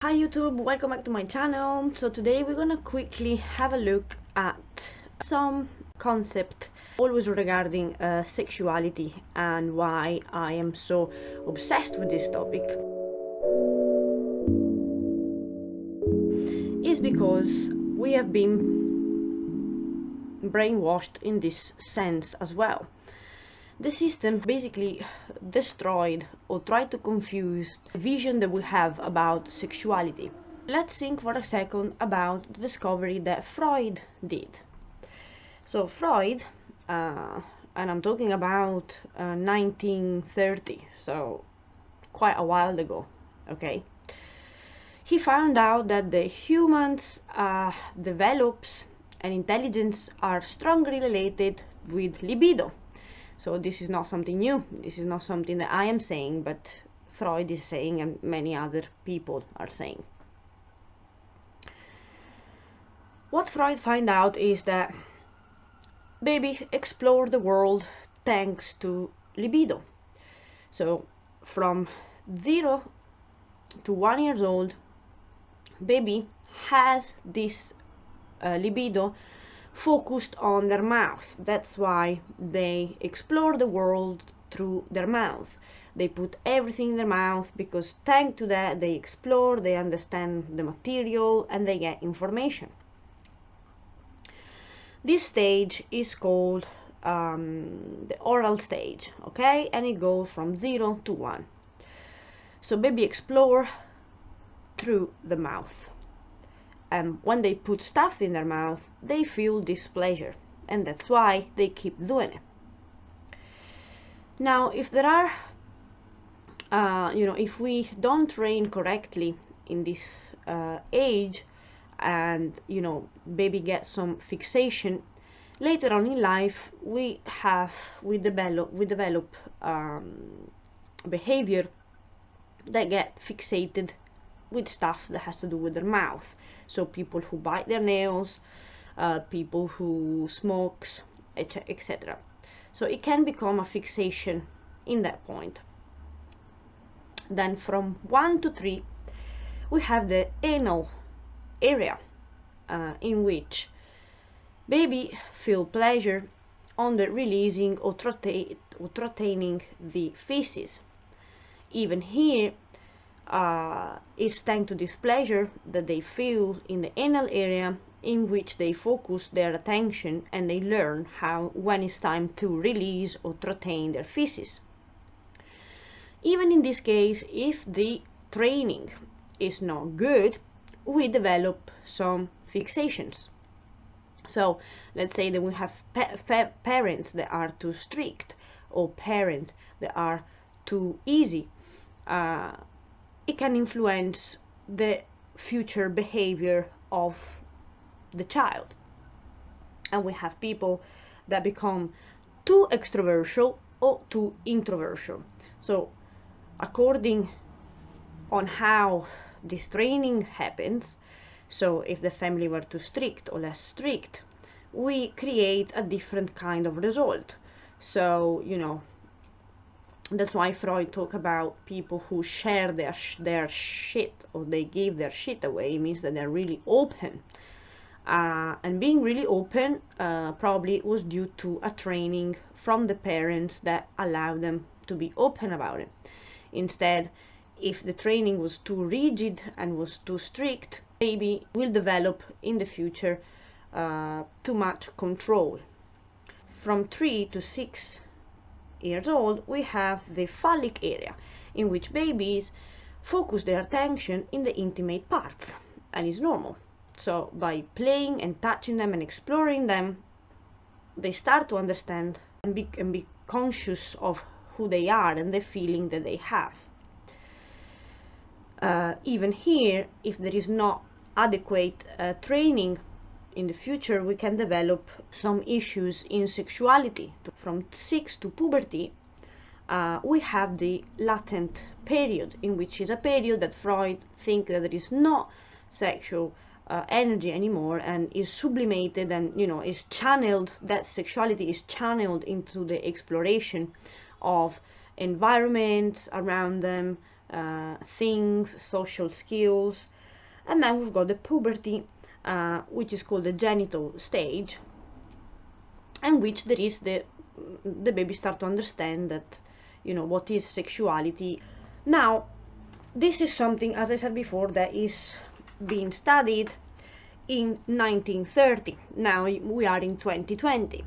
Hi YouTube, welcome back to my channel. So today we're gonna quickly have a look at some concept always regarding sexuality and why I am so obsessed with this topic is because we have been brainwashed in this sense as well. The system basically destroyed or tried to confuse the vision that we have about sexuality. Let's think for a second about the discovery that Freud did. So Freud, and I'm talking about 1930, so quite a while ago, okay? He found out that the humans develops and intelligence are strongly related with libido. So this is not something new, this is not something that I am saying, but Freud is saying and many other people are saying. What Freud found out is that baby explore the world thanks to libido. So from 0 to 1 years old, baby has this libido focused on their mouth. That's why they explore the world through their mouth. They put everything in their mouth because thanks to that they explore, they understand the material, and they get information. This stage is called the oral stage, okay, and it goes from 0 to 1. So baby explore through the mouth. And when they put stuff in their mouth, they feel this pleasure, and that's why they keep doing it. Now, if there are, if we don't train correctly in this age, and baby gets some fixation, later on in life we develop behavior that get fixated with stuff that has to do with their mouth. So people who bite their nails, people who smokes, etc. So it can become a fixation in that point. Then from 1 to 3 we have the anal area, in which baby feel pleasure on the releasing or trotting the feces. Even here is thanks to this pleasure that they feel in the anal area, in which they focus their attention and they learn how when it's time to release or retain their feces. Even in this case, if the training is not good, we develop some fixations. So let's say that we have parents that are too strict or parents that are too easy. It can influence the future behavior of the child. And we have people that become too extroverted or too introverted. So according on how this training happens, so if the family were too strict or less strict, we create a different kind of result. So that's why Freud talk about people who share their shit, or they give their shit away. It means that they're really open. And being really open probably was due to a training from the parents that allowed them to be open about it. Instead, if the training was too rigid and was too strict, baby will develop in the future too much control. From 3 to 6 years old, we have the phallic area, in which babies focus their attention in the intimate parts, and it's normal. So by playing and touching them and exploring them, they start to understand and be conscious of who they are and the feeling that they have. Even here, if there is not adequate training, in the future we can develop some issues in sexuality. From 6 to puberty, we have the latent period, in which is a period that Freud thinks that there is no sexual energy anymore, and is sublimated and is channeled, that sexuality is channeled into the exploration of environments around them, things, social skills. And then we've got the puberty, which is called the genital stage, and which there is the baby start to understand that, you know, what is sexuality. Now, this is something, as I said before, that is being studied in 1930. Now we are in 2020.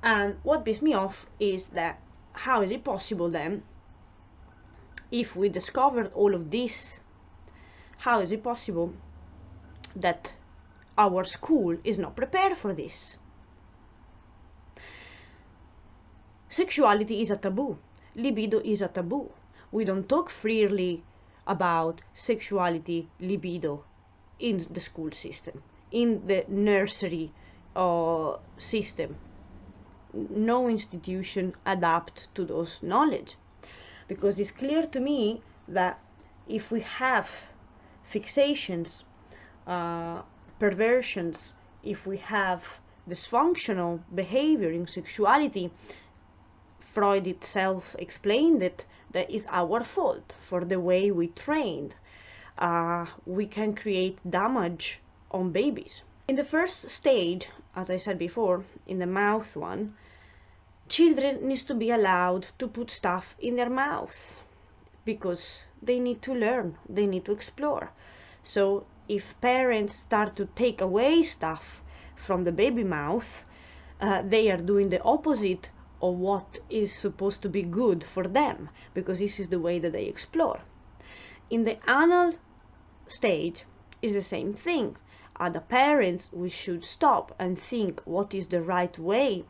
And what pisses me off is that how is it possible then, if we discovered all of this, how is it possible that our school is not prepared for this? Sexuality is a taboo. Libido is a taboo. We don't talk freely about sexuality, libido in the school system, in the nursery system. No institution adapt to those knowledge, because it's clear to me that if we have fixations, perversions, if we have dysfunctional behavior in sexuality, Freud itself explained it, that is our fault for the way we trained. We can create damage on babies. In the first stage, as I said before, in the mouth one, children need to be allowed to put stuff in their mouth because they need to learn, they need to explore. So if parents start to take away stuff from the baby mouth, they are doing the opposite of what is supposed to be good for them, because this is the way that they explore. In the anal stage is the same thing. As the parents, we should stop and think what is the right way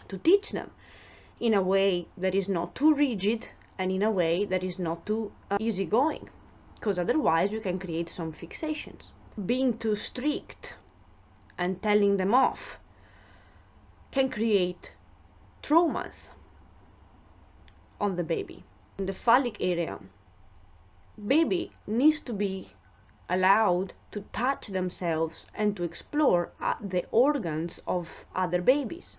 to teach them, in a way that is not too rigid and in a way that is not too easygoing, because otherwise we can create some fixations. Being too strict and telling them off can create traumas on the baby. In the phallic area, baby needs to be allowed to touch themselves and to explore the organs of other babies.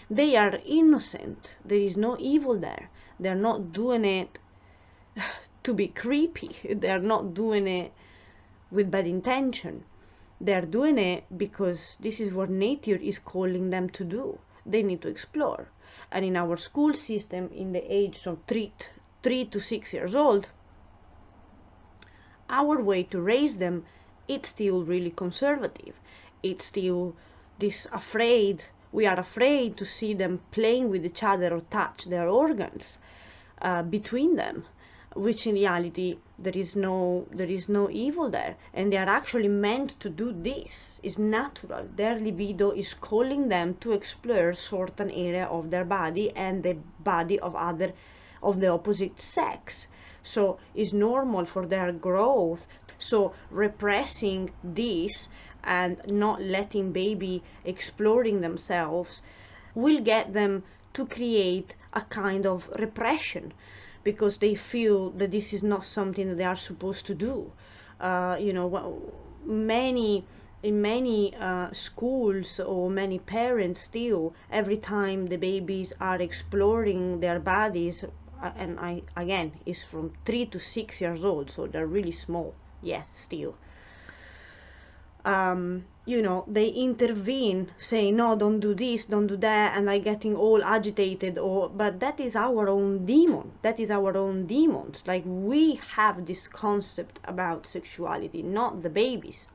They are innocent. There is no evil there. They're not doing it to be creepy. They're not doing it with bad intention. They're doing it because this is what nature is calling them to do. They need to explore. And in our school system, in the age of 3 to 6 years old, our way to raise them, it's still really conservative. It's still this afraid. We are afraid to see them playing with each other or touch their organs between them, which in reality there is no evil there, and they are actually meant to do this. It's natural. Their libido is calling them to explore certain area of their body and the body of the opposite sex. So it's normal for their growth. So repressing this and not letting baby exploring themselves will get them to create a kind of repression, because they feel that this is not something that they are supposed to do. In many schools, or many parents still, every time the babies are exploring their bodies, and again, is from 3 to 6 years old, so they're really small, yes, still. They intervene, say, no, don't do this, don't do that, and I'm getting all agitated. But that is our own demon. That is our own demons. Like, we have this concept about sexuality, not the babies.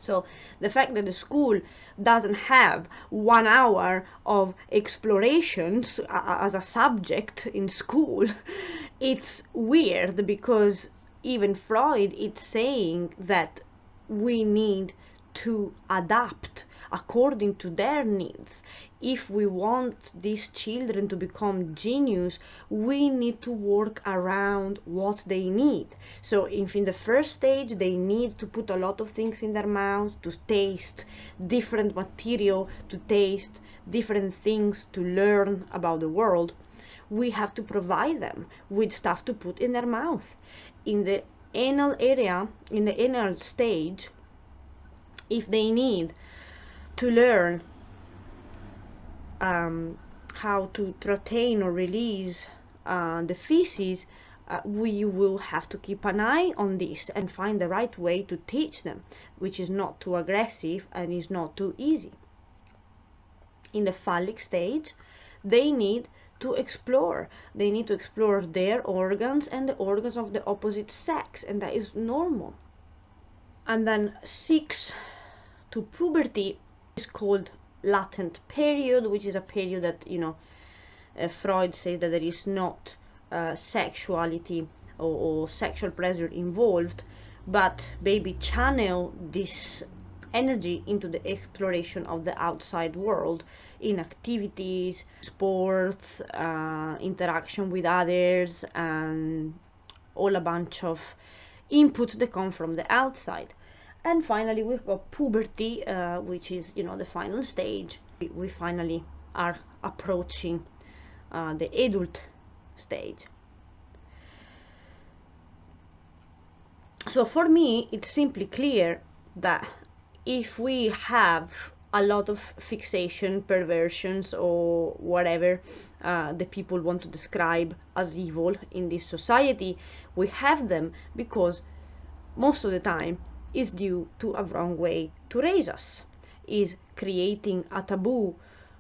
So the fact that the school doesn't have 1 hour of explorations as a subject in school, it's weird, because even Freud is saying that we need to adapt according to their needs. If we want these children to become genius, we need to work around what they need. So if in the first stage they need to put a lot of things in their mouth, to taste different material, to taste different things, to learn about the world, we have to provide them with stuff to put in their mouth. In the anal area, in the anal stage, if they need to learn how to retain or release the feces, we will have to keep an eye on this and find the right way to teach them, which is not too aggressive and is not too easy. In the phallic stage, they need to explore. They need to explore their organs and the organs of the opposite sex, and that is normal. And then 6 to puberty is called latent period, which is a period that, Freud says that there is not sexuality or sexual pleasure involved, but baby channel this energy into the exploration of the outside world in activities, sports, interaction with others, and all a bunch of input that come from the outside. And finally we've got puberty, which is the final stage. We finally are approaching the adult stage. So for me it's simply clear that if we have a lot of fixation, perversions, or whatever the people want to describe as evil in this society, we have them because most of the time is due to a wrong way to raise us, is creating a taboo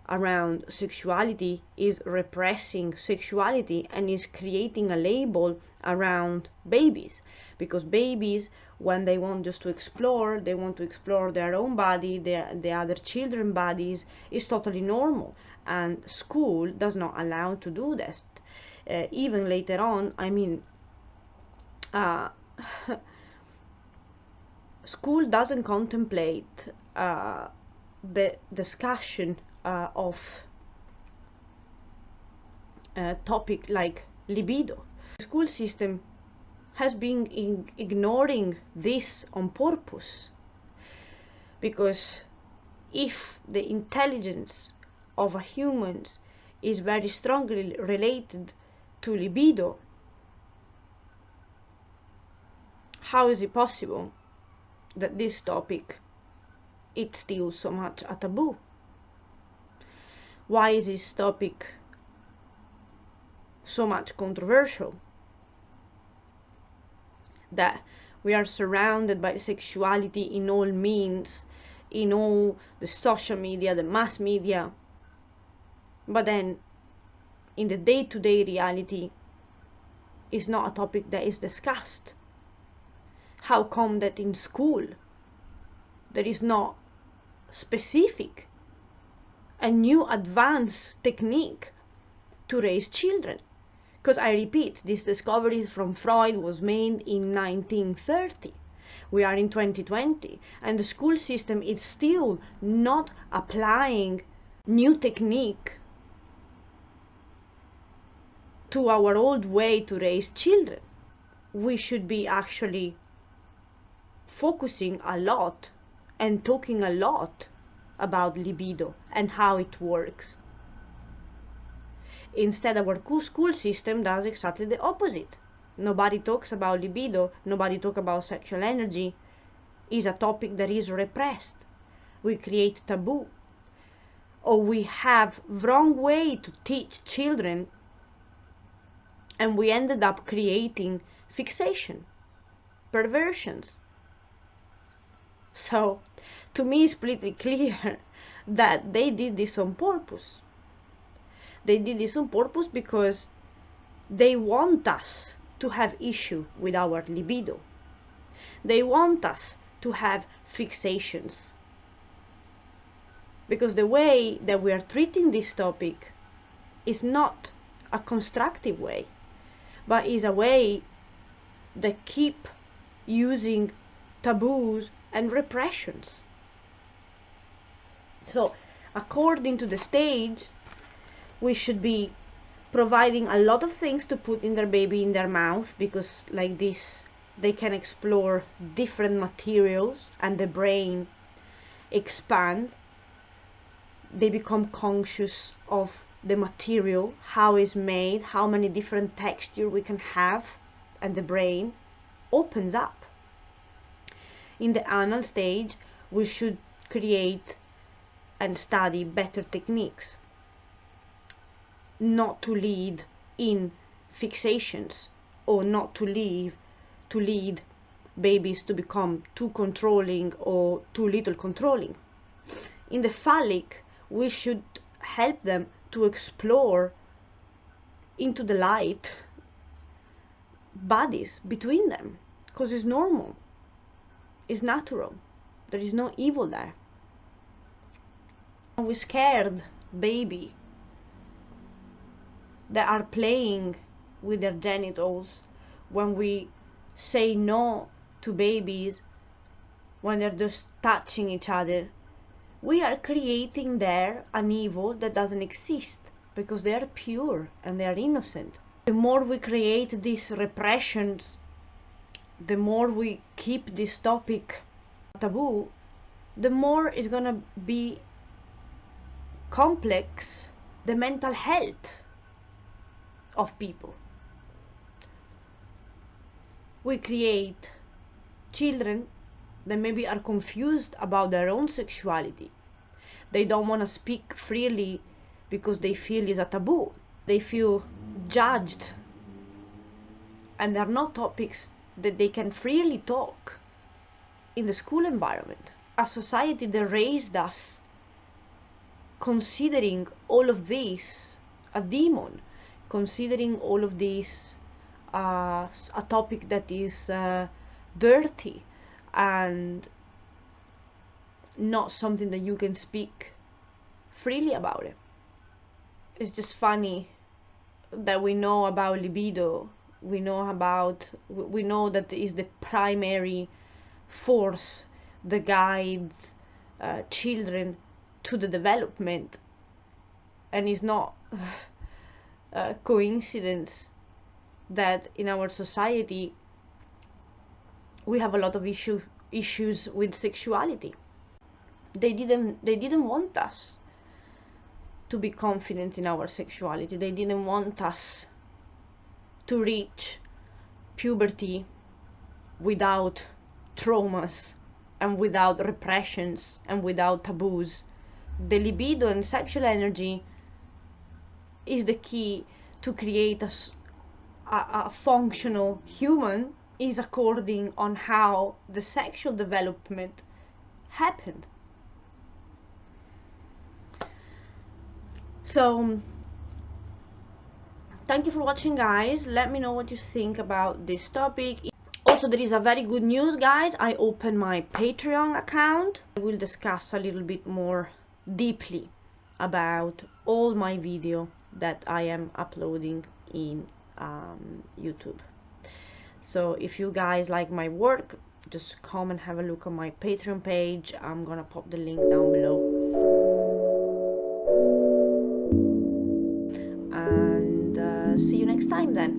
around sexuality, is repressing sexuality, and is creating a label around babies, because babies, when they want just to explore, they want to explore their own body, the other children's bodies, is totally normal, and school does not allow to do this. Even later on, school doesn't contemplate the discussion of a topic like libido. The school system has been ignoring this on purpose, because if the intelligence of a human is very strongly related to libido, how is it possible that this topic is still so much a taboo? Why is this topic so much controversial? That we are surrounded by sexuality in all means, in all the social media, the mass media, but then in the day-to-day reality is not a topic that is discussed. How come that in school there is not specific a new advanced technique to raise children? Because I repeat, this discovery from Freud was made in 1930. We are in 2020, and the school system is still not applying new technique to our old way to raise children. We should be actually focusing a lot and talking a lot about libido and how it works. Instead, our school system does exactly the opposite. Nobody talks about libido, nobody talks about sexual energy. It's a topic that is repressed. We create taboo. Or we have wrong way to teach children, and we ended up creating fixation, perversions. So, to me it's pretty clear that they did this on purpose. They did this on purpose because they want us to have issue with our libido. They want us to have fixations. Because the way that we are treating this topic is not a constructive way, but is a way that keep using taboos and repressions. So, according to the stage, we should be providing a lot of things to put in their baby in their mouth, because like this they can explore different materials and the brain expand. They become conscious of the material, how it's made, how many different textures we can have, and the brain opens up. In the anal stage, we should create and study better techniques, not to lead in fixations or not to lead babies to become too controlling or too little controlling. In the phallic, we should help them to explore into the light bodies between them, because it's normal, it's natural, there is no evil there. We scared baby that are playing with their genitals when we say no to babies when they're just touching each other. We are creating there an evil that doesn't exist, because they are pure and they are innocent. The more we create these repressions, the more we keep this topic taboo, the more it's gonna be complex the mental health of people. We create children that maybe are confused about their own sexuality. They don't want to speak freely because they feel it's a taboo. They feel judged, and they're not topics that they can freely talk in the school environment. A society that raised us considering all of this a demon, considering all of this a topic that is dirty and not something that you can speak freely about it. It's just funny that we know about libido, we know that is the primary force that guides children to the development, and it's not a coincidence that in our society we have a lot of issues with sexuality. They didn't want us to be confident in our sexuality. They didn't want us to reach puberty without traumas and without repressions and without taboos. The libido and sexual energy is the key to create a functional human, is according on how the sexual development happened. So thank you for watching, guys. Let me know what you think about this topic. Also, there is a very good news, guys. I opened my Patreon account. I will discuss a little bit more deeply about all my video that I am uploading in YouTube. So if you guys like my work, just come and have a look on my Patreon page. I'm gonna pop the link down below. And see you next time then.